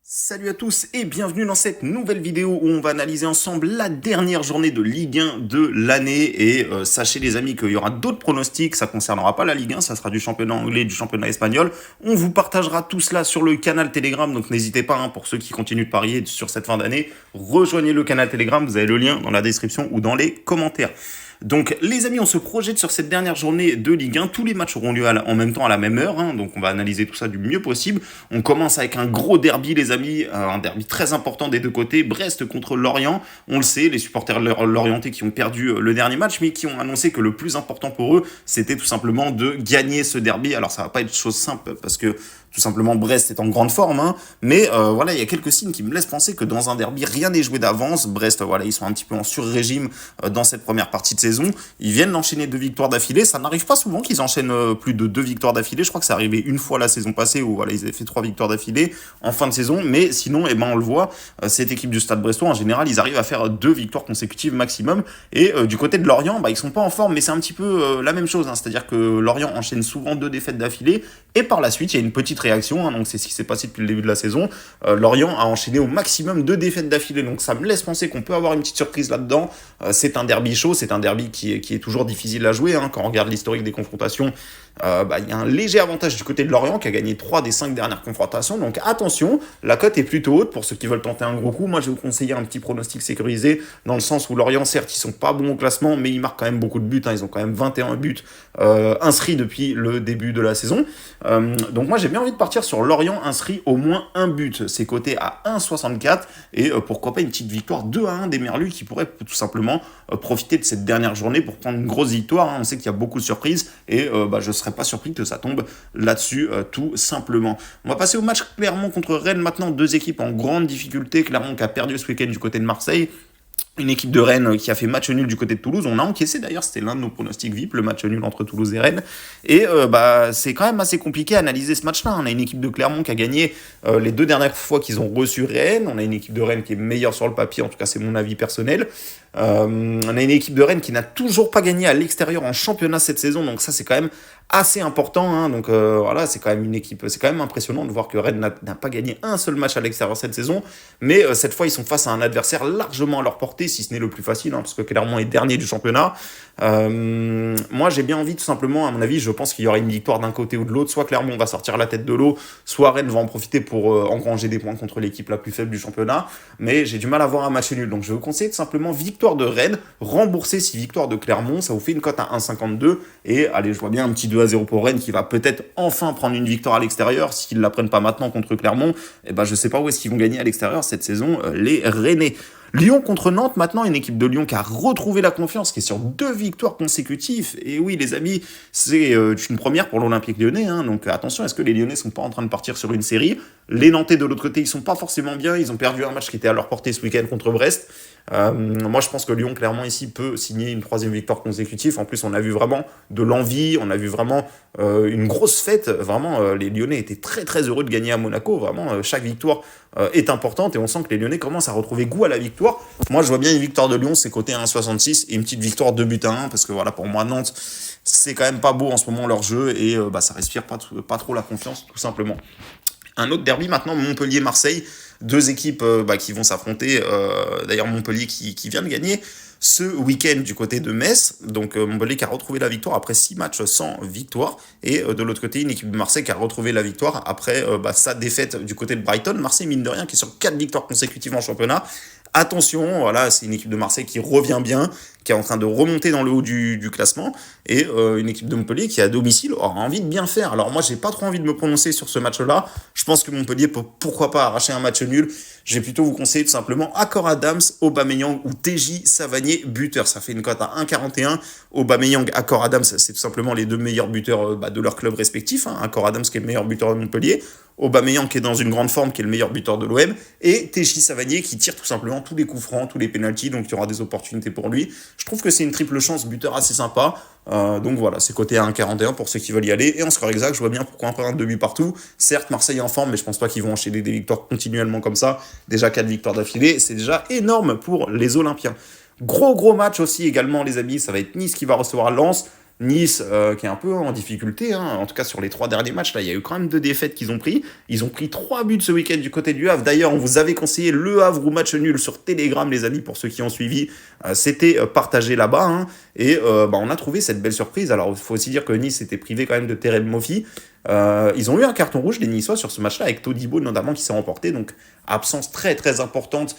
Salut à tous et bienvenue dans cette nouvelle vidéo où on va analyser ensemble la dernière journée de Ligue 1 de l'année et sachez les amis qu'il y aura d'autres pronostics, ça concernera pas la Ligue 1, ça sera du championnat anglais, du championnat espagnol. On vous partagera tout cela sur le canal Telegram, donc n'hésitez pas pour ceux qui continuent de parier sur cette fin d'année, rejoignez le canal Telegram, vous avez le lien dans la description ou dans les commentaires. Donc les amis, on se projette sur cette dernière journée de Ligue 1. Tous les matchs auront lieu en même temps à la même heure. Donc on va analyser tout ça du mieux possible. On commence avec un gros derby les amis. Un derby très important des deux côtés. Brest contre Lorient. On le sait, les supporters lorientais qui ont perdu le dernier match, mais qui ont annoncé que le plus important pour eux, c'était tout simplement de gagner ce derby. Alors ça va pas être chose simple parce que tout simplement Brest est en grande forme. Mais voilà, il y a quelques signes qui me laissent penser que dans un derby, rien n'est joué d'avance. Brest, voilà, ils sont un petit peu en sur-régime dans cette première partie de saison. Ils viennent d'enchaîner 2 victoires d'affilée. Ça n'arrive pas souvent qu'ils enchaînent plus de 2 victoires d'affilée. Je crois que c'est arrivé une fois la saison passée où voilà, ils avaient fait 3 victoires d'affilée en fin de saison. Mais sinon, on le voit, cette équipe du Stade Brestois, en général, ils arrivent à faire 2 victoires consécutives maximum. Et du côté de Lorient, ils sont pas en forme, mais c'est un petit peu la même chose. C'est-à-dire que Lorient enchaîne souvent 2 défaites d'affilée. Et par la suite, il y a une petite réaction. Donc c'est ce qui s'est passé depuis le début de la saison. Lorient a enchaîné au maximum 2 défaites d'affilée. Donc ça me laisse penser qu'on peut avoir une petite surprise là-dedans. C'est un derby chaud, c'est un derby qui est toujours difficile à jouer. Quand on regarde l'historique des confrontations, il y a un léger avantage du côté de Lorient qui a gagné 3 des 5 dernières confrontations. Donc attention, la cote est plutôt haute pour ceux qui veulent tenter un gros coup. Moi, je vais vous conseiller un petit pronostic sécurisé dans le sens où Lorient, certes, ils sont pas bons au classement, mais ils marquent quand même beaucoup de buts. Ils ont quand même 21 buts inscrits depuis le début de la saison. Donc moi, j'ai bien envie de partir sur Lorient inscrit au moins un but. C'est coté à 1,64 et pourquoi pas une petite victoire 2-1 des Merlus qui pourrait tout simplement profiter de cette dernière journée pour prendre une grosse victoire. On sait qu'il y a beaucoup de surprises et je serais pas surpris que ça tombe là-dessus tout simplement. On va passer au match Clermont contre Rennes maintenant, 2 équipes en grande difficulté. Clermont qui a perdu ce week-end du côté de Marseille. Une équipe de Rennes qui a fait match nul du côté de Toulouse. On a encaissé d'ailleurs, c'était l'un de nos pronostics VIP, le match nul entre Toulouse et Rennes. Et c'est quand même assez compliqué à analyser ce match-là. On a une équipe de Clermont qui a gagné les 2 dernières fois qu'ils ont reçu Rennes. On a une équipe de Rennes qui est meilleure sur le papier, en tout cas c'est mon avis personnel. On a une équipe de Rennes qui n'a toujours pas gagné à l'extérieur en championnat cette saison. Donc ça c'est quand même assez important. Donc voilà, c'est quand même une équipe, c'est quand même impressionnant de voir que Rennes n'a pas gagné un seul match à l'extérieur cette saison. Mais cette fois ils sont face à un adversaire largement à leur portée, si ce n'est le plus facile, parce que Clermont est dernier du championnat. Moi j'ai bien envie tout simplement, à mon avis, je pense qu'il y aura une victoire d'un côté ou de l'autre. Soit Clermont va sortir la tête de l'eau, soit Rennes va en profiter pour engranger des points contre l'équipe la plus faible du championnat. Mais j'ai du mal à voir un match nul. Donc je vous conseille tout simplement victoire de Rennes, rembourser 6 victoires de Clermont, ça vous fait une cote à 1,52. Et allez, je vois bien un petit 2-0 pour Rennes qui va peut-être enfin prendre une victoire à l'extérieur. S'ils ne la prennent pas maintenant contre Clermont, je sais pas où est-ce qu'ils vont gagner à l'extérieur cette saison, les Rennais. Lyon contre Nantes, maintenant une équipe de Lyon qui a retrouvé la confiance, qui est sur 2 victoires consécutives. Et oui les amis, c'est une première pour l'Olympique Lyonnais. Donc attention, est-ce que les Lyonnais sont pas en train de partir sur une série? Les Nantais de l'autre côté, ils sont pas forcément bien. Ils ont perdu un match qui était à leur portée ce week-end contre Brest. Moi je pense que Lyon clairement ici peut signer une 3e victoire consécutive. En plus on a vu vraiment de l'envie, on a vu vraiment une grosse fête. Vraiment les Lyonnais étaient très très heureux de gagner à Monaco. Vraiment chaque victoire est importante et on sent que les Lyonnais commencent à retrouver goût à la victoire. Moi je vois bien une victoire de Lyon, c'est coté à 1,66 et une petite victoire 2-1 parce que voilà, pour moi Nantes c'est quand même pas beau en ce moment leur jeu et ça respire pas trop la confiance tout simplement. Un autre derby maintenant, Montpellier-Marseille, 2 équipes qui vont s'affronter. D'ailleurs Montpellier qui vient de gagner ce week-end du côté de Metz. Donc Montpellier qui a retrouvé la victoire après 6 matchs sans victoire. Et de l'autre côté, une équipe de Marseille qui a retrouvé la victoire après sa défaite du côté de Brighton. Marseille, mine de rien, qui est sur 4 victoires consécutives en championnat. Attention, voilà, c'est une équipe de Marseille qui revient bien, qui est en train de remonter dans le haut du classement, et une équipe de Montpellier qui, à domicile, aura envie de bien faire. Alors moi, j'ai pas trop envie de me prononcer sur ce match-là. Je pense que Montpellier peut pourquoi pas arracher un match nul. Je vais plutôt vous conseiller tout simplement Accor Adams, Aubameyang ou TJ Savanier, buteur. Ça fait une cote à 1,41. Aubameyang, Accor Adams, c'est tout simplement les 2 meilleurs buteurs de leur club respectif. Accor Adams qui est le meilleur buteur de Montpellier, Aubameyang qui est dans une grande forme, qui est le meilleur buteur de l'OM, et TJ Savanier qui tire tout simplement tous les coups francs, tous les pénaltys, donc il y aura des opportunités pour lui. Je trouve que c'est une triple chance, buteur assez sympa. Donc voilà, c'est coté à 1,41 pour ceux qui veulent y aller. Et en score exact, je vois bien pourquoi un 2 buts partout. Certes, Marseille est en forme, mais je pense pas qu'ils vont enchaîner des victoires continuellement comme ça. Déjà 4 victoires d'affilée, c'est déjà énorme pour les Olympiens. Gros match aussi également les amis, ça va être Nice qui va recevoir Lens. Nice qui est un peu en difficulté, hein. En tout cas sur les 3 derniers matchs, là il y a eu quand même 2 défaites qu'ils ont pris. Ils ont pris 3 buts ce week-end du côté du Havre. D'ailleurs, on vous avait conseillé le Havre ou match nul sur Telegram, les amis, pour ceux qui ont suivi. C'était partagé là-bas, hein. Et on a trouvé cette belle surprise. Alors il faut aussi dire que Nice était privé quand même de Terem Moffi. Ils ont eu un carton rouge, les Niçois, sur ce match-là, avec Todibo notamment qui s'est remporté. Donc absence très très importante.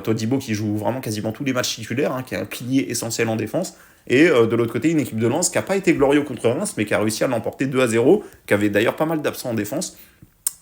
Todibo qui joue vraiment quasiment tous les matchs titulaires, hein, qui est un pilier essentiel en défense. Et de l'autre côté, une équipe de Lens qui n'a pas été glorieux contre Reims, mais qui a réussi à l'emporter 2-0, qui avait d'ailleurs pas mal d'absents en défense.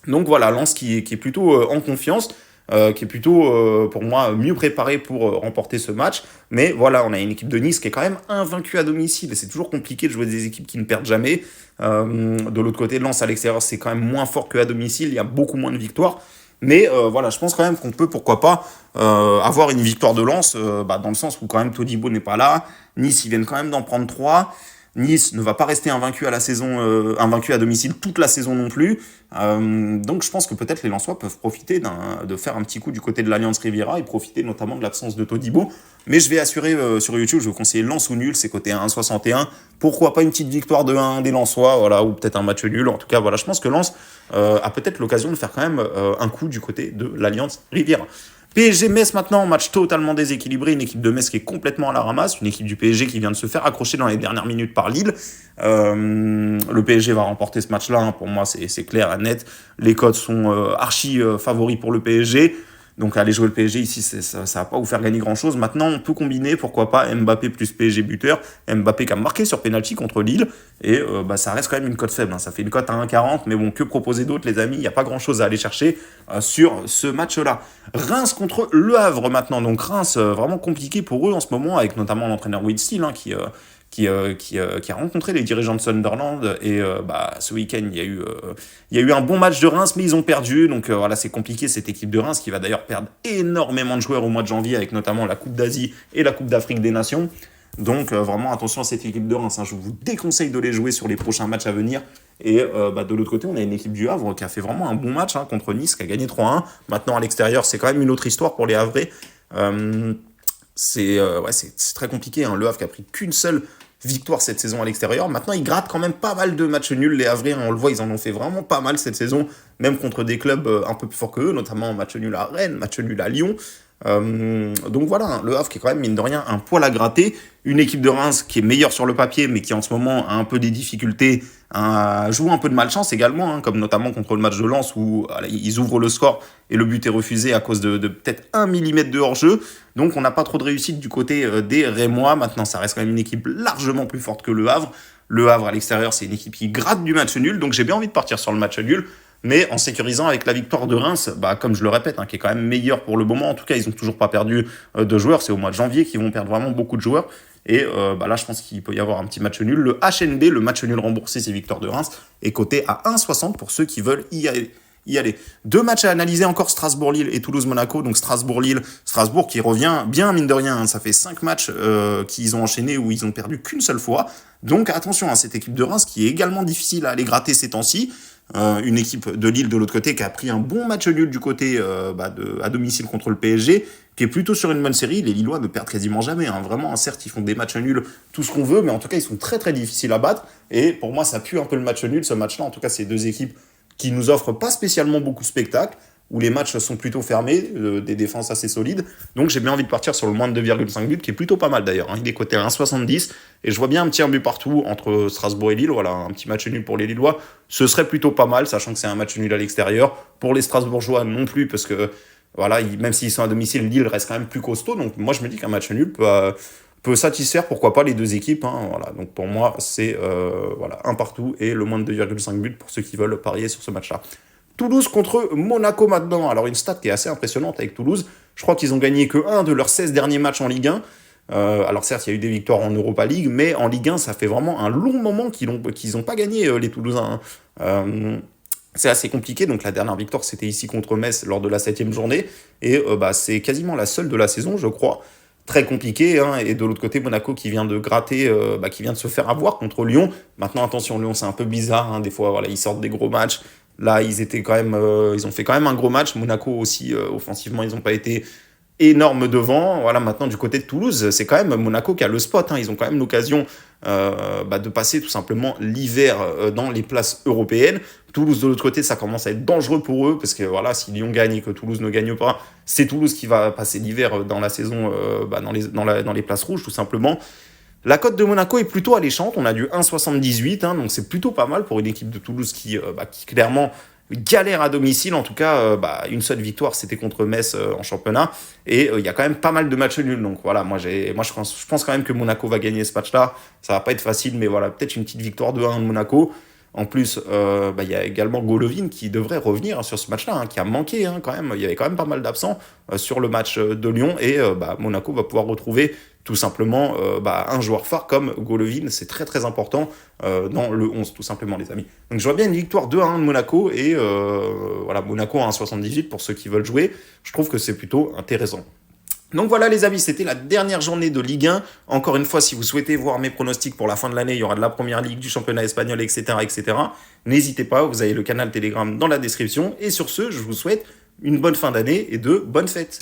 Donc voilà, Lens qui est plutôt en confiance, qui est plutôt, pour moi, mieux préparé pour remporter ce match. Mais voilà, on a une équipe de Nice qui est quand même invaincue à domicile. Et c'est toujours compliqué de jouer des équipes qui ne perdent jamais. De l'autre côté, Lens à l'extérieur, c'est quand même moins fort qu'à domicile. Il y a beaucoup moins de victoires. Mais voilà, je pense quand même qu'on peut, pourquoi pas, avoir une victoire de Lens, dans le sens où quand même Todibo n'est pas là. Nice, ils viennent quand même d'en prendre 3. Nice ne va pas rester invaincu à la saison, invaincu à domicile toute la saison non plus. Donc je pense que peut-être les Lensois peuvent profiter de faire un petit coup du côté de l'Alliance Riviera et profiter notamment de l'absence de Todibo. Mais je vais assurer sur YouTube, je vais vous conseiller Lens ou nul, c'est côté 1,61. Pourquoi pas une petite victoire de 1 des Lensois, voilà, ou peut-être un match nul. En tout cas, voilà, je pense que Lens a peut-être l'occasion de faire quand même un coup du côté de l'Alliance Riviera. PSG-Metz maintenant, match totalement déséquilibré, une équipe de Metz qui est complètement à la ramasse, une équipe du PSG qui vient de se faire accrocher dans les dernières minutes par Lille. Le PSG va remporter ce match-là, hein, pour moi c'est clair et net. Les codes sont archi favoris pour le PSG. Donc aller jouer le PSG ici, ça va pas vous faire gagner grand-chose. Maintenant, on peut combiner, pourquoi pas, Mbappé plus PSG buteur. Mbappé qui a marqué sur penalty contre Lille. Et ça reste quand même une cote faible, hein. Ça fait une cote à 1,40. Mais bon, que proposer d'autre, les amis? Il n'y a pas grand-chose à aller chercher sur ce match-là. Reims contre Le Havre maintenant. Donc Reims, vraiment compliqué pour eux en ce moment, avec notamment l'entraîneur Wheatsteel, hein, qui a rencontré les dirigeants de Sunderland. Et ce week-end, il y a eu un bon match de Reims, mais ils ont perdu. Donc voilà, c'est compliqué cette équipe de Reims qui va d'ailleurs perdre énormément de joueurs au mois de janvier, avec notamment la Coupe d'Asie et la Coupe d'Afrique des Nations. Donc vraiment attention à cette équipe de Reims, hein. Je vous déconseille de les jouer sur les prochains matchs à venir. Et de l'autre côté, on a une équipe du Havre qui a fait vraiment un bon match, hein, contre Nice, qui a gagné 3-1. Maintenant, à l'extérieur, c'est quand même une autre histoire pour les Havrais. C'est très compliqué, hein. Le Havre qui a pris qu'une seule victoire cette saison à l'extérieur. Maintenant, ils grattent quand même pas mal de matchs nuls. Les Havrais, on le voit, ils en ont fait vraiment pas mal cette saison, même contre des clubs un peu plus forts que eux, notamment match nul à Rennes, match nul à Lyon. Donc voilà, hein, le Havre qui est quand même, mine de rien, un poil à gratter. Une équipe de Reims qui est meilleure sur le papier, mais qui en ce moment a un peu des difficultés, joue un peu de malchance également, hein, comme notamment contre le match de Lens où ils ouvrent le score et le but est refusé à cause de peut-être 1 millimètre de hors-jeu. Donc on n'a pas trop de réussite du côté des Rémois. Maintenant, ça reste quand même une équipe largement plus forte que le Havre. Le Havre à l'extérieur, c'est une équipe qui gratte du match nul, donc j'ai bien envie de partir sur le match nul, mais en sécurisant avec la victoire de Reims, comme je le répète, hein, qui est quand même meilleur pour le moment. En tout cas, ils n'ont toujours pas perdu de joueurs. C'est au mois de janvier qu'ils vont perdre vraiment beaucoup de joueurs. Et là, je pense qu'il peut y avoir un petit match nul. Le HNB, le match nul remboursé, c'est victoire de Reims, est coté à 1,60 pour ceux qui veulent y aller. 2 matchs à analyser encore, Strasbourg-Lille et Toulouse-Monaco. Donc Strasbourg-Lille, Strasbourg qui revient bien, mine de rien, hein. Ça fait 5 matchs qu'ils ont enchaînés où ils ont perdu qu'une seule fois. Donc attention à cette équipe de Reims qui est également difficile à aller gratter ces temps-ci. Une équipe de Lille de l'autre côté qui a pris un bon match nul du côté à domicile contre le PSG, qui est plutôt sur une bonne série. Les Lillois ne perdent quasiment jamais, hein. Vraiment, certes, ils font des matchs nuls, tout ce qu'on veut, mais en tout cas, ils sont très très difficiles à battre. Et pour moi, ça pue un peu le match nul, ce match-là. En tout cas, c'est 2 équipes qui nous offrent pas spécialement beaucoup de spectacles, où les matchs sont plutôt fermés, des défenses assez solides. Donc j'ai bien envie de partir sur le moins de 2,5 buts, qui est plutôt pas mal d'ailleurs, hein. Il est coté à 1,70, et je vois bien un petit but partout entre Strasbourg et Lille. Voilà, un petit match nul pour les Lillois, ce serait plutôt pas mal, sachant que c'est un match nul à l'extérieur. Pour les Strasbourgeois non plus, parce que voilà, même s'ils sont à domicile, Lille reste quand même plus costaud. Donc moi je me dis qu'un match nul peut satisfaire, pourquoi pas, les 2 équipes, hein. Voilà, donc pour moi c'est un partout et le moins de 2,5 buts pour ceux qui veulent parier sur ce match-là. Toulouse contre Monaco maintenant. Alors une stat qui est assez impressionnante avec Toulouse. Je crois qu'ils ont gagné que 1 de leurs 16 derniers matchs en Ligue 1. Alors certes, il y a eu des victoires en Europa League, mais en Ligue 1, ça fait vraiment un long moment qu'ils n'ont pas gagné, les Toulousains, hein. C'est assez compliqué. Donc la dernière victoire, c'était ici contre Metz lors de la 7e journée. Et c'est quasiment la seule de la saison, je crois. Très compliqué, hein. Et de l'autre côté, Monaco qui vient de gratter, qui vient de se faire avoir contre Lyon. Maintenant, attention, Lyon, c'est un peu bizarre, hein. Des fois, voilà, ils sortent des gros matchs. Là, ils ont fait quand même un gros match. Monaco aussi, offensivement, ils n'ont pas été énorme devant. Voilà, maintenant du côté de Toulouse, c'est quand même Monaco qui a le spot, hein. Ils ont quand même l'occasion de passer tout simplement l'hiver dans les places européennes. Toulouse de l'autre côté, ça commence à être dangereux pour eux parce que voilà, si Lyon gagne et que Toulouse ne gagne pas, c'est Toulouse qui va passer l'hiver dans la saison, dans les places rouges tout simplement. La cote de Monaco est plutôt alléchante, on a du 1,78, hein, donc c'est plutôt pas mal pour une équipe de Toulouse qui clairement galère à domicile. En tout cas, une seule victoire, c'était contre Metz en championnat, et il y a quand même pas mal de matchs nuls. Donc voilà, je pense quand même que Monaco va gagner ce match-là. Ça va pas être facile, mais voilà, peut-être une petite victoire de 1 de Monaco. En plus, il y a également Golovin qui devrait revenir sur ce match-là, hein, qui a manqué quand même. Il y avait quand même pas mal d'absents sur le match de Lyon, et Monaco va pouvoir retrouver tout simplement un joueur phare comme Golovin. C'est très très important dans le 11 tout simplement, les amis. Donc je vois bien une victoire 2-1 de Monaco, et Monaco à 1,78 pour ceux qui veulent jouer. Je trouve que c'est plutôt intéressant. Donc voilà les amis, c'était la dernière journée de Ligue 1. Encore une fois, si vous souhaitez voir mes pronostics pour la fin de l'année, il y aura de la première ligue, du championnat espagnol, etc. etc. N'hésitez pas, vous avez le canal Telegram dans la description. Et sur ce, je vous souhaite une bonne fin d'année et de bonnes fêtes.